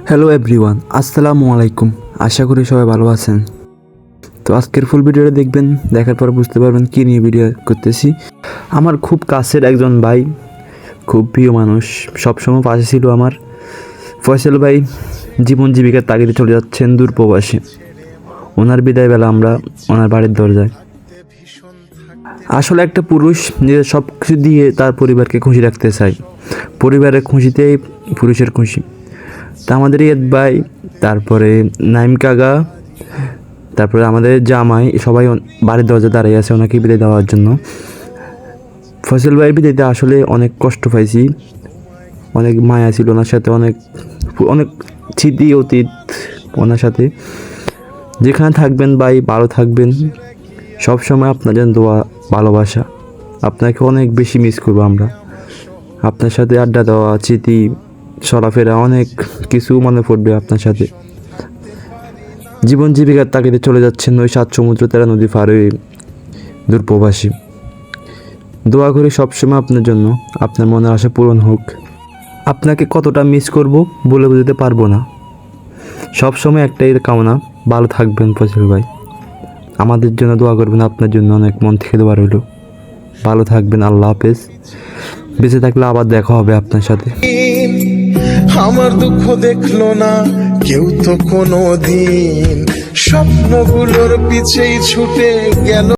Hello everyone, আসসালামু আলাইকুম। আশা করি সবাই ভালো আছেন। তো আজকের ফুল ভিডিওটা দেখবেন, দেখার পর বুঝতে পারবেন কী নিয়ে ভিডিও করতেছি। আমার খুব কাছের একজন ভাই, খুব প্রিয় মানুষ, সবসময় পাশে ছিল আমার। ফয়সাল ভাই জীবন জীবিকার তাগিদে চলে যাচ্ছেন দূর প্রবাসে। ওনার বিদায় বেলা আমরা ওনার বাড়ির দরজায়। আসলে একটা পুরুষ নিজের সব কিছু দিয়ে তার পরিবারকে খুশি রাখতে চায়। পরিবারের খুশিতেই পুরুষের খুশি। তা আমাদের ইয়েদ ভাই, তারপরে নাইম কাকা, তারপরে আমাদের জামাই, সবাই বাড়ির দরজা দাঁড়িয়ে আছে ওনাকে বিদায় দেওয়ার জন্য। ফয়সাল ভাইয়ের বিদায়তে আসলে অনেক কষ্ট পাইছি, অনেক মায়া ছিল ওনার সাথে, অনেক অনেক স্মৃতি অতীত ওনার সাথে। যেখানে থাকবেন ভাই, ভালো থাকবেন। সবসময় আপনার জন্য দোয়া, ভালোবাসা। আপনাকে অনেক বেশি মিস করবো আমরা। আপনার সাথে আড্ডা দেওয়া, স্মৃতি, চলাফেরা, অনেক কিছু মনে পড়বে আপনার সাথে। জীবন জীবিকার তাগিদে চলে যাচ্ছেন ওই 7 সমুদ্র 13 নদী পার হয়ে দূরপ্রবাসী। দোয়া করি সবসময় আপনার জন্য, আপনার মনের আশা পূরণ হোক। আপনাকে কতটা মিস করব বলে বোঝাতে পারবো না। সবসময় একটাই কামনা, ভালো থাকবেন ফয়সাল ভাই। আমাদের জন্য দোয়া করবেন, আপনার জন্য অনেক মন থেকে দোয়া রইল। ভালো থাকবেন, আল্লাহ হাফেজ। বেঁচে থাকলে আবার দেখা হবে আপনার সাথে। আমার দুঃখ দেখলো না কেউ তো কোনো দিন, স্বপ্নগুলোর পিছেই ছুটে গেল।